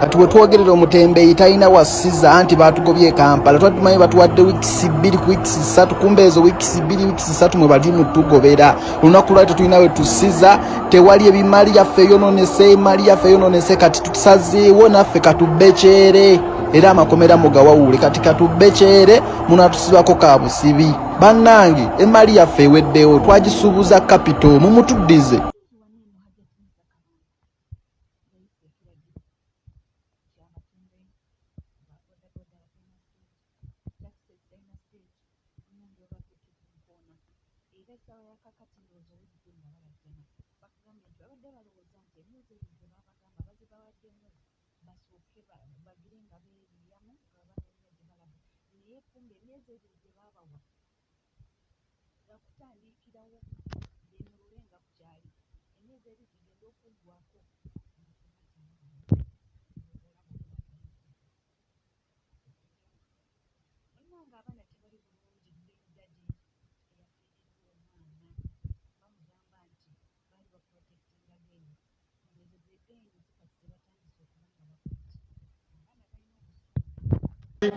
kati we twogerera Atembeyi talina wasiza anti batugobye Kampala twatumanyi batuwadde weeks 2 ku weeks 3 kumbe ezo weeks 2 weeks 3 mwe bali mutugobera lunaku lwatu tulina we tusiza tewali ebimali yaffe yononese imali yaffe yononese kati tusazeewo naffe katubecere era amakomera mugawawule kati katubecere munatusibako kabusibi bannange emali yaffe eweddewo twagisuubuza capital mumutuddize.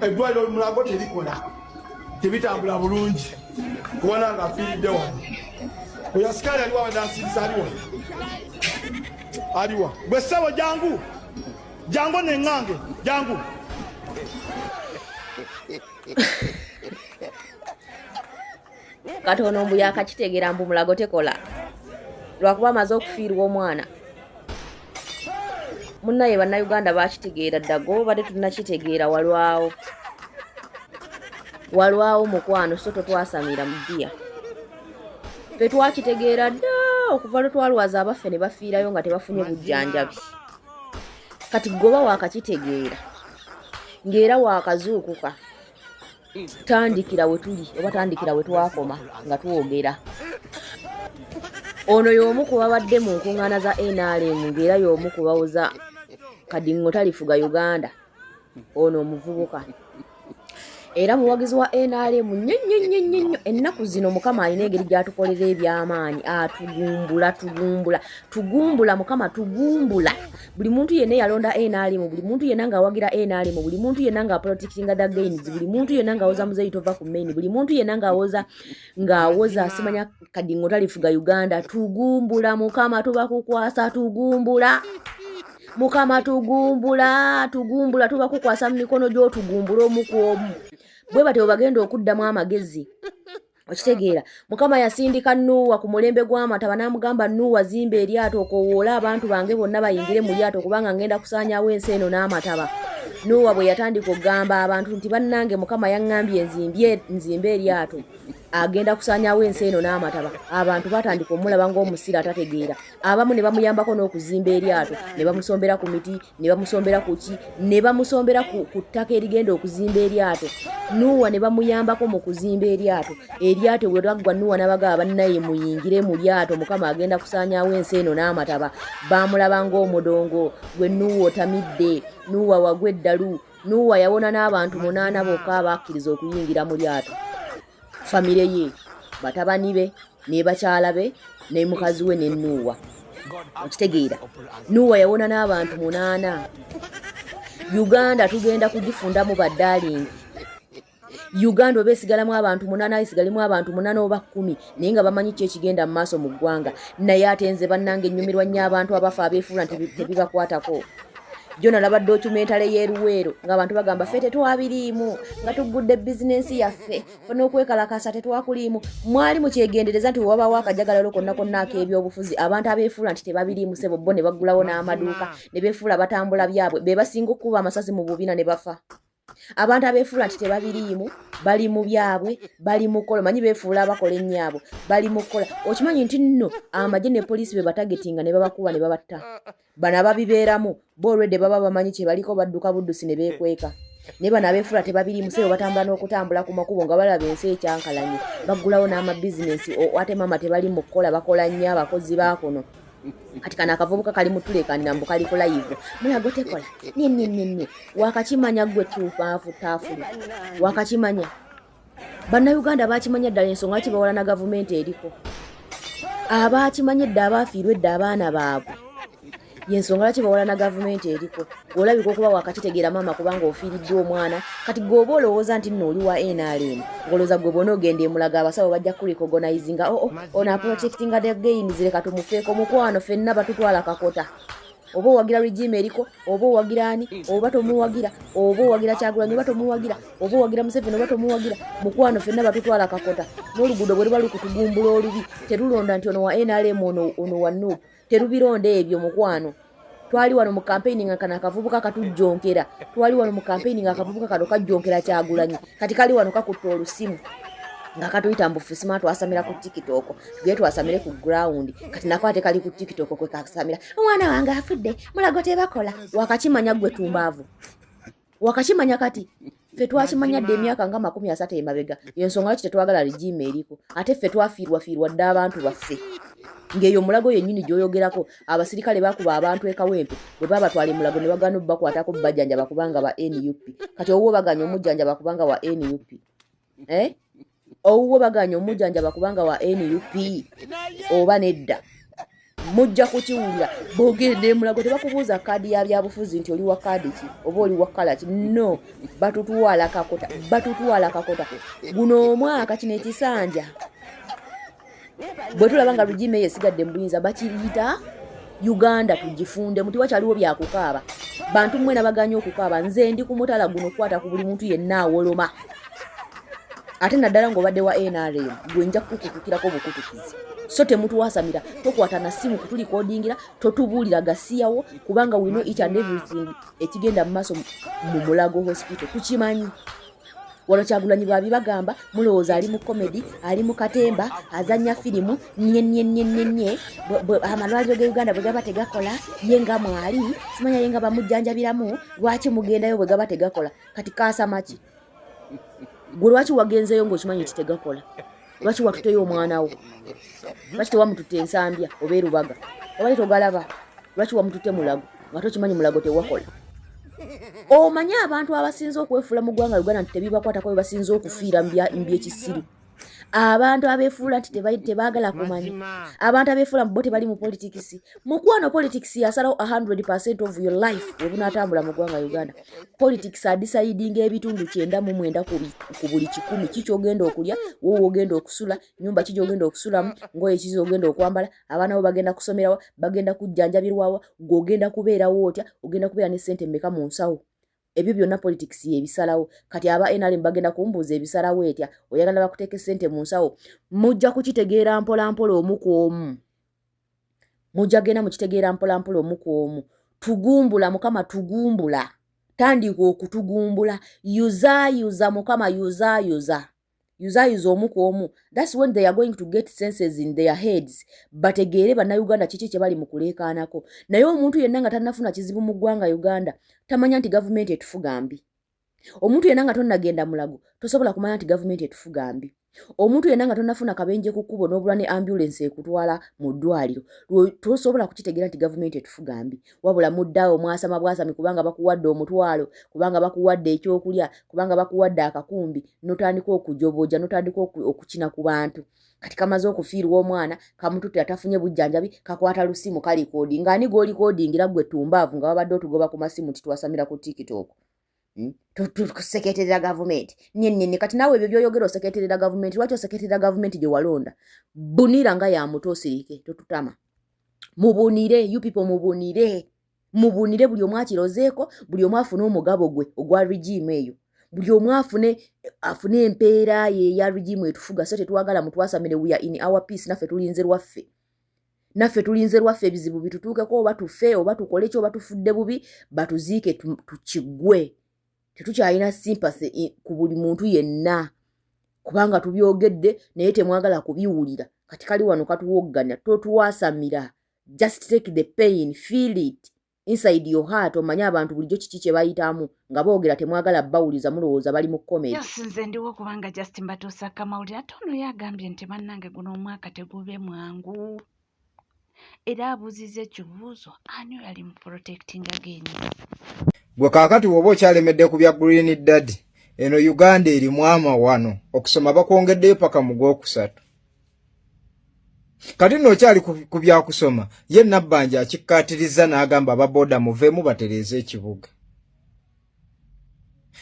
Edwaliro mulago terikola tebitambula bulungi kubona nga afiiridde wano oyo asikali aliwa wadansiriza aliwa gwe ssebo jangu neŋŋange jangu katono mbu yakakitegeera mbu mulago tekola lwakuba amaze okufiirwa omwana munnaye bannayuganda bakitegeera ddago badde tunnakitegeera walwawo mukwano so totwasamira mu ddiya fe twakitegeera dda okuva lwe twalwaza abaffe ne bafiirayo nga tebafunye bujjanjabi kati goba wakakitegeera ng'era wakazuukuka tandikira we tuli oba tandikira we twakoma nga twogera ono y'omu ku babadde mu nkuŋŋaana za NRM ng'era y'omu ku bawoza kadingo talifuga Uganda ono omuvubuka era muwagizi wa NRM nnyo ennaku zino mukama alina engeri gy'atukolera ebyamaanyi tugumbula mukama tugumbula buli muntu yenna yalonda NRM buli muntu yenna ng'awagira NRM buli muntu yenna ng'aprotectinga the gains buli muntu yenna ng'awoza muzeeyi tova ku main buli muntu yenna ng'awoza simanya kadingo talifuga Uganda tugumbula mukama tubakukwasa tugumbula mukama tugumbula tubakukwasa mu mikono gy'otugumbula omu ku omu bwe batyo bagenda okuddamu amagezi okitegeera mukama yasindika Nuuwa ku mulembe gw'amataba n'amugamba Nuuwa zimba eryato okowoola abantu bange bonna bayingire mu lyato kubanga ngenda kusaanyaawo ensi eno n'amataba Nuuwa bwe yatandika okugamba abantu nti bannange mukama yaŋŋambye nzimbe eryato agenda kusaanyaawo ensi eno n'amataba abantu batandika omulaba ng'omusira atategeera abamu ne bamuyambako n'okuzimba eryato ne bamusombera ku miti ne bamusombera ku ki ne bamusombera ku ttaka erigenda okuzimba eryato Nuuwa ne bamuyambako mu kuzimba eryato bwe lwaggwa Nuuwa n'abagaba bannaye muyingire mu lyato mukama agenda kusaanyaawo ensi eno n'amataba baamulaba ng'omudongo gwe Nuuwa otamidde Nuuwa wagwa eddalu Nuuwa yawona n'abantu 8 bokka abakkiriza okuyingira mu lyato famire ye batabani be ne bakyala be ne mukazi we ne Nuuwa okitegeera Nuuwa yawona n'abantu 8 Uganda tugenda kugifundamu baddalingi Uganda oba esigalamu abantu 8 esigalimu abantu 8 oba 10 naye nga bamanyi ki ekigenda mu maaso mu ggwanga naye ate nze bannange nnyumirwa nnyo abantu abafa abeefuula nti tebibakwatako Jona laba documentary yeruwero ng'abantu bagamba ffe tetwabiriimu nga tuggudde bizinensi yaffe ffe n'okwekalakasa tetwakuliimu mwali mukyegendereza nti wabaawo akajagalalo konna ak'ebyobufuzi abantu abeefuula nti tebabiriimu sebo bo ne baggulawo n'amaduuka ne beefuula batambula byabwe be basinga okukuba amasasi mu bubina ne bafa abantu abeefuula nti tebabiriimu bali mu byabwe bali mu kkola manyi beefuula abakola ennyaabwe bali mu kkola okimanyi nti nno amagye ne poliisi be batagetinga ne babakuba ne babatta bano ababibeeramu bo olwedde baba bamanyi kye baliko badduka buddusi ne beekweka naye bano abeefuula tebabiriimu sebo batambula n'okutambula ku makubo nga balaba ensi ekyankalanye baggulawo n'amabizinensi ate mama tebali mu kkola bakola nnyo abakozi baakuno kati kana akavubuka kali mutulekanira mbu kali ku live mulago tekola nne wakakimanya gwe taafu wakakimanya bannayuganda bakimanya ddala ensonga ki bawala na gavumenti eriko abakimanya edda abaafiirwa edda abaana baabwe yensonga lwaki bawala na gavumenti eriko olabika okuba wakakitegeera maama kubanga ofiiriddwa omwana kati gweoba olowooza nti nno oli wa NRM ngolooza gwe bona ogenda emulaga abasawo bajja kurecognizinga ono aprotectinga the gains leka tumufeeko mukwano ffenna batutwala kakota oba owagira regime eriko oba owagira ani oba tomuwagira oba owagira Kyagulanyi oba tomuwagira oba owagira Museveni oba tomuwagira mukwano ffenna batutwala kakota n'oluguudo bwe luba lukutugumbula olubi terulonda nti ono wa NRM ono wa NUP terubironda ebyo mukwano twali wano mu campaign nga kana kavubuka katujjonkera twali wano mu campaign nga kavubuka kado kajjonkera Kyagulanyi kati kali wano kakutta olusimu nga katuyita mbufisima twasamira ku TikTok tugye twasamire ku ground kati nako ate kali ku TikTok kwe kasamira omwana wange afudde mulago tebakola wakakimanya gwe tumbaavu wakakimanya kati ffe twakimanyadde emyaka nga 30 emabega yensonga lwaki tetwagala regime eriko ate ffe twafiirwa dde abantu baffe ng'eyo mulago yennyini gy'oyogerako abasirikale bakuba abantu ekawempe bwe babatwala mulago ne bagana bakwatako bajjanjaba kubanga ba NUP kati owuwo baganya omujjanjaba kubanga wa NUP owuwo baganya omujjanjaba kubanga wa NUP oba nedda mujja kukiwulira bogende mulago tebakubuuza kaadi ya byabufuzi nti oli wa kaadi ki oba oli wa kala ki no batutwala kakota guno omwaka kino ekisanja bwe tulaba nga regime yesigadde mu buyinza bakiyita Uganda tugifunde muti wakyaliwo byakukaaba bantu mmwe nabaganya okukaaba nze ndi ku mutala guno kwata ku buli muntu yenna awoloma ate naddala ng'obadde wa NRM gwe nja kukukukirako bukutukizi so temutuwasamira tokwata na simu kutulikodingira totubuulira gasiyawo kubanga we know each and everything ekigenda mu maaso mu Mulago hospital tukimanyi wano Kyagulanyi bwabi bagamba mulowooza ali mu comedy ali mu katemba azanya firimu nye amalwaliro ge Uganda bwe gaba tegakola yenga mwali simanya yenga bamujjanjabiramu lwaki mugendayo bwe gaba tegakola kati kasamaki gwe lwaki wagenzeyo ng'okimanyi kitegakola lwaki watuteyo omwana wo lwaki tewamutute ensambya oba erubaga oba togalaba lwaki wamutute mulago nga tokimanyi mulago tewakola omanye abantu abasinze okwefuula mu ggwanga Uganda nti tebibakwatako bwe basinze okufiira mu byekisiru abantu abeefuula nti tebaagala kumanya abantu abeefuula mu bo tebali mu politikisi mukwano politikisi yasalawo 100% of your life webunaatambula mu ggwanga Uganda politics adisaidinga ebitundu 99 ku buli 100 kikyogenda okulya wowe ogenda okusula nyumba kijogenda okusulamu ngoye kizo ogenda okwambala abaana bo bagenda kusomerawa bagenda kujjanjabirwawa gogenda kubeerawo otya ogenda kubeera ne ssente mmeka mu nsawo ebyo byonna politics ebisalawo kati aba NRM bagenda kumbuuza ebisalawo etya oyagala bakuteeke ssente mu nsawo mujja kukitegeera mpola omu ku omu mujja genda mukitegeera mpola omu ku omu tugumbula mukama tugumbula tandika okutugumbula yuza mukama yuza omu ku omu that's when they are going to get senses in their heads bategeere bannayuganda kiki kye bali mu kuleekaanako naye omuntu yenna nga tannafuna kizibu mu ggwanga Uganda tamanya nti gavumenti etufuga mbi omuntu yenna nga tonnagenda mulago tosobola kumanya nti gavumenti etufuga mbi omuntu yenna nga tonnafuna kabenje ku kkubo n'obulwa ne ambulance ekutwala mu ddwaliro tosobola kukitegeera nti gavumenti etufuga mbi wabula muddaawo mwasama bwasami kubanga bakuwadde omutwalo kubanga bakuwadde ekyokulya kubanga bakuwadde akakumbi notandika okujobooja notandika okukina ku bantu kati kamaze okufiirwa omwana kamutute atafunye bujjanjabi kakwata lusimu kalikoodi ng'ani gw'olikoodingira gwe tumbaavu nga babadde otugoba ku masimu titwasamira ku TikTok tuseketerera gavumenti nyennyenne kati naawe ebyo byoyogera oseketerera gavumenti lwaki oseketerera gavumenti gye walonda bunira nga ya muto osirike totutama mubunire you people mubunire buli omu akirozeeko buli omu afune omugabo gwe ogwa regime eyo buli omu afune empeera ye eya regime etufuga so tetwagala mutwasamire we are in our peace naffe tulinze lwaffe ebizibu bitutuukeko oba tufe oba tukole ki oba tufudde bubi batuziike tukigwe tetukyalina sympathy ku buli muntu yenna kubanga tubyogedde naye temwagala kubiwulira kati kali wano katuwogganya totuwasamira just take the pain feel it inside your heart omanye abantu bulijjo kiki kye bayitamu nga boogera temwagala bawuliza mulowooza bali mu comedy nze ndiwo kubanga just mbatuusa kamawulire ate ono yagambye nti bannange guno omwaka tegube mwangu era abuuzizza ekibuuzo ani yali mu protecting again gwe kaakati woba okyalemedde ku bya Green Dad eno Uganda erimu amawano okusoma bakwongeddeyo paka mu Gwokusatu kati nno kyali ku byakusoma ye Nabbanja akikkaatiriza n'agamba ababoda muveemu batereeze ekibuga.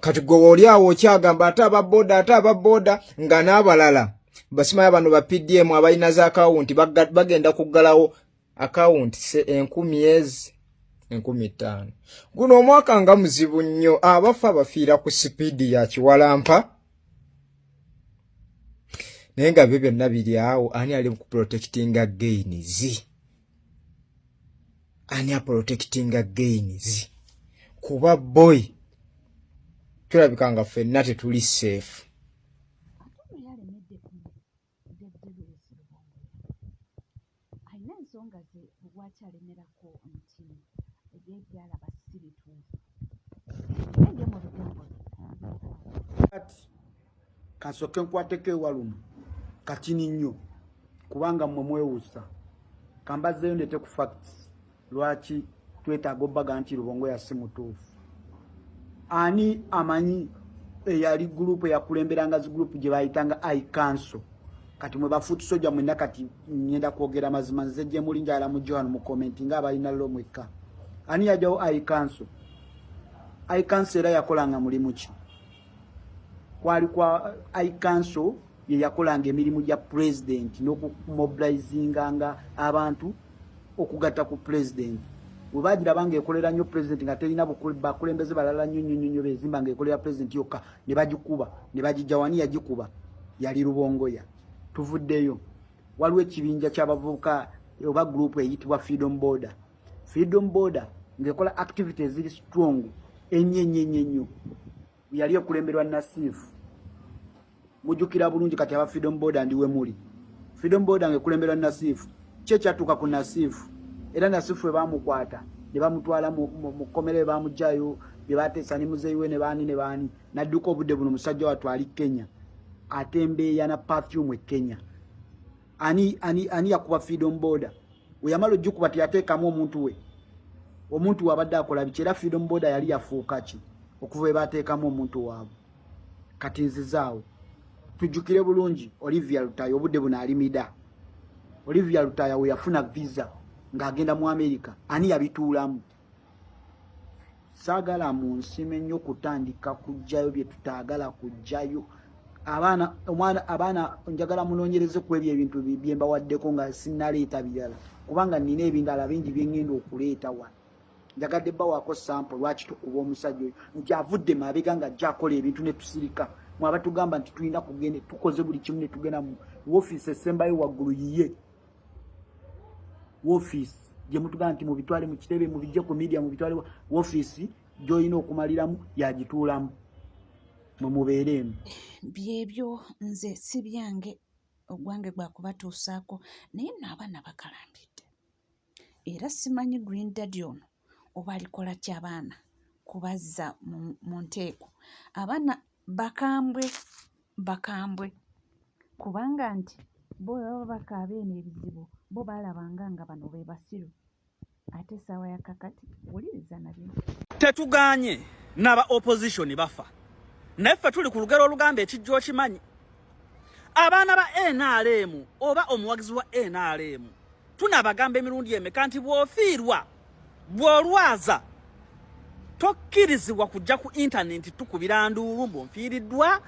Kati gwe oli awo okyagamba ate ababoda nga n'abalala basimayo bano ba PDM abalina za akawunti bagenda kuggalawo akawunti 10,000 guno omwaka nga muzibu nnyo abafa bafiira ku sipiidi ya kiwalampa naye nga byo byonna biri awo ani ali ku protectinga gains ani a protectinga gains kuba boy tulabika nga ffenna tetuli safe. Kasoke nkwateko ewalumu katini nnyo kubanga mmwe mwewuusa kambazeeyo ndete ku facts lwaki twetaaga obbaga nti Rubongo yasi mutuufu. Ani amanyi eyali gurupu eyakulemberanga zi gurupu gye bayitanga I Council kati mwe bafuuti soja mwenna kati ngenda kwogera mazima nze gye muli njala mu Johan mu comment nga abalina lo mwekka. Ani yajawo I Council? I Council era yakolanga mulimu ki? Kwali kwa I Council ye yakolanga emirimu gya president n'okumobilizinganga abantu okugatta ku president. Webagira bange ekolera nnyo president nga terina bakulembeze balala nnyo bezimba nga ekolera president yokka ne bagikuba ne bagijawani yagikuba yali Rubongoya. Tuvuddeyo waliwo ekibinja ky'abavubuka oba group eyitibwa Freedom Border. Freedom Border ng'ekola activities ziri strong ennyo yali okulemberwa Nasifu. Mujukira bulungi kati aba Freedom Border ndiwe muli. Freedom Border ng'ekulemberwa Nasifu kye kyatuuka ku Nasifu era Nasifu we bamukwata ne bamutwala mu komere bamujjayo bye bateesa ne muzeeyiwe ne baani nadduka obudde buno musajja watwali Kenya Atembeyi na perfume Kenya. Ani yakuba Freedom Border uyamalo jjukuba teyateekamu omuntu wabadde akola biki Freedom Border yali yafuuka ki okuva bateekamu omuntu waabwe. Kati nzizaawo tujjukire bulungi Olivia Lutayo obudde buno alimida. Olivia Lutayo we yafuna visa ng'agenda mu America ani yabituulamu. Saagala mu nsime nnyo kutandika kujjayo bye tutaagala kujjayo. Abaana njagala munoonyereze ku ebintu bye mbawaddeko nga sinnaleeta birala kubanga nina ebindala bingi bye ngenda okuleeta wano. Njagadde bawako sample lwaki tukuba omusajja oyo nti avudde mabega nga ajja akola ebintu ne tusirika. Mwaba tugamba nti tulina kugenda tukoze buli kimu ne tugenda mu woofiisi esembayo waggulu yiye. Woofiisi gye mutugamba nti mubitwale mu kitebe mubijje ku media mubitwale woofiisi gy'olina okumaliramu yagituulamu mwe mubeeremu. Byebyo nze si byange ogwange gwakubatuusaako naye nno abaana bakalambidde era simanyi Green Daddy ono oba alikola ky'abaana kubazza mu nteeko. Abaana bakambwe kubanga nti bo baba bakaaba eno ebizibu bo balabanga nga bano be basiru ate essaawa ya kakati wuliriza nabyo. Tetuganye n'aba opposition bafa naye ffe tuli ku lugero olugamba ekijjo okimanyi. Abaana ba NRM oba omuwagizi wa NRM tunabagamba emirundi emeka nti bw'ofiirwa bw'olwaza tokkirizibwa kujja ku intaneti tukubira nduulu mbunfiiriddwa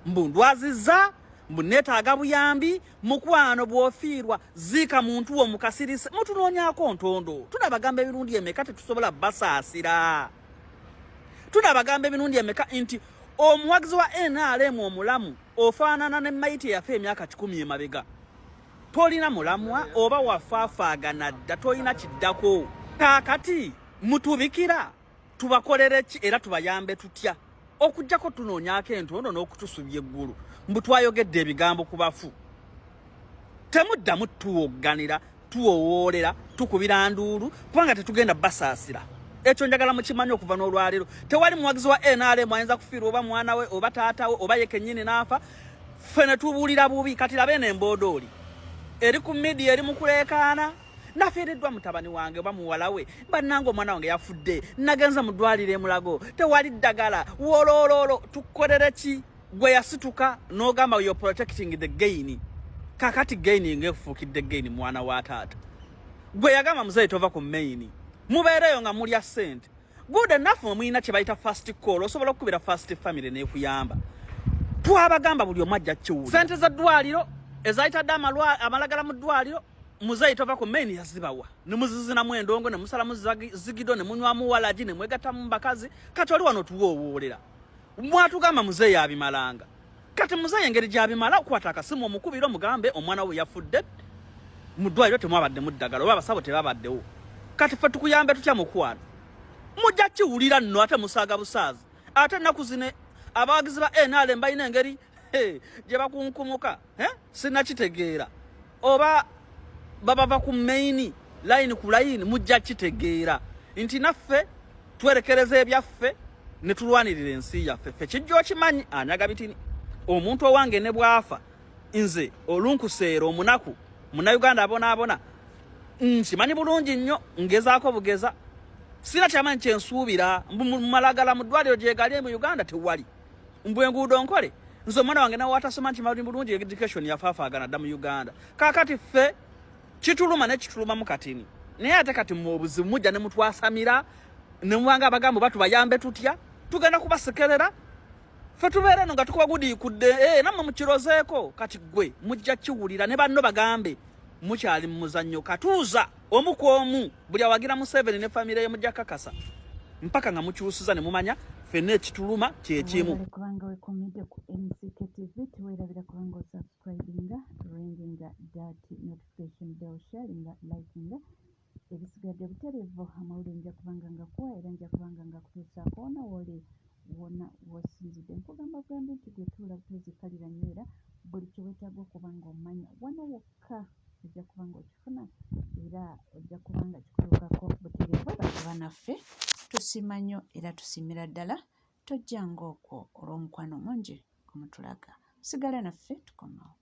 mbundwazizza mbuneetaaga buyambi mukwano bw'ofiirwa ziika muntu wo mukasirise mutunoonyako ntondo. Tunabagamba emirundi emeka tetusobola basaasira. Tunabagamba emirundi emeka nti omuwagizi wa NRM omulamu ofaanana ne mayiti yafe emyaka 10 emabega. Tolina mulamwa oba wafaafaagana dda tolina kiddako. Kaakati mutubikira tubakolere ki era tubayambe tutya okujjako tunoonyako entondo n'okutusubya eggulu mbu twayogedde ebigambo ku bafu. Temuddamu tuwogganira tuwowoolera tukubira nduulu kubanga tetugenda basaasira. Ekyo njagala mukimanyi okuva n'olwaleero tewali muwagizi wa NRM ayinza kufiirwa oba mwana we oba taata we oba ye kennyini n'afa ffe ne tubuulira bubi. Kati labe n'emboodooli eri ku media eri mu kuleekaana nafiiriddwa mutabani wange oba muwala we bannange omwana wange yafudde nagenza mu ddwaliro emulago tewali ddagala woloololo tukolere ki? Gwe yasituka n'ogamba you're protecting the gain kakati gaini ngekufuukidde gaini mwana wa taata gwe yagamba muzeeyi tova ku maini mubeereyo nga mulya ssente good enough omuyina kye bayita fast call osobola okukubira fast family n'ekuyamba twabagamba buli omu ajja kiwulira ssente z'eddwaliro ezayitadde amalagala mu ddwaliro muzeeyi tova ku maini yazibawa ne muzizinamu endongo ne musalamu zigido ne munywamu walagi ne mwegattamu mbakazi kati oli wano tuwowoolera mwatugamba muzeeyi abimalanga kati muzeeyi engeri gy'abimala okukwata akasimu omukubira omugambe omwana we yafudde mu ddwaliro temwabadde mu ddagala oba abasabo tebabaddewo kati ffe tukuyambe tutya mukwano mujja kiwulira nno ate musaaga busaazi ate ennaku zine abawagizi ba NRM balina engeri gye bakunkumuka sinnakitegeera oba babava ku maini layini ku layini mujja kitegeera nti naffe twerekereza ebyaffe ne tulwanirira ensi yaffe ffe kijja okimanyi anyaga bitini omuntu owange ne bwafa nze olunkuseera omunaku munnayuganda abonaabona nkimanyi bulungi nnyo ngezaako bugeza sina kyamanyi kyensuubira mu malagala mu ddwaliro gyegali mu Uganda tewali mbwe enguudo nkole nze omwana wange nawe atasoma nkimanyi bulungi education yafaafaagana dda mu Uganda kaakati ffe kituluma ne kitulumamu katini naye ate kati mu obuzibu mujja ne mutwasamira ne mubanga abagambo batubayambe tutya tugenda kubasekerera ffe tubeera no nga tukubagudiikudde nammwe mukirozeeko kati gwe mujja kiwulira ne banno bagambe mukyali mu muzannyo katuuza omu ku omu buli awagira mu 7 ne famire ye mujja kakasa mpaka nga mukyusiza ne mumanya ffenna ekituluma kyekimu kubanga wekomedde ku MCK TV teweerabira kubanga osubscribinga ringinga that notification bell sharinga likinga ebisigadde butereevu amawulire nja kubanga nga kuwa era nja kubanga nga kutuusaako wona woli wona wosinzidde nkugamba gambe nti gwe tuula butezikalira nnyo era buli kiweetaaga okuba nga omanya wano wokka ojja kuba nga okifuna era ojja kuba nga kikutuukako butereevu bakuba naffe tusiima nnyo era tusiimira ddala tojjanga okwo olw'omukwano mungi kumutulaga sigale naffe tukomawo.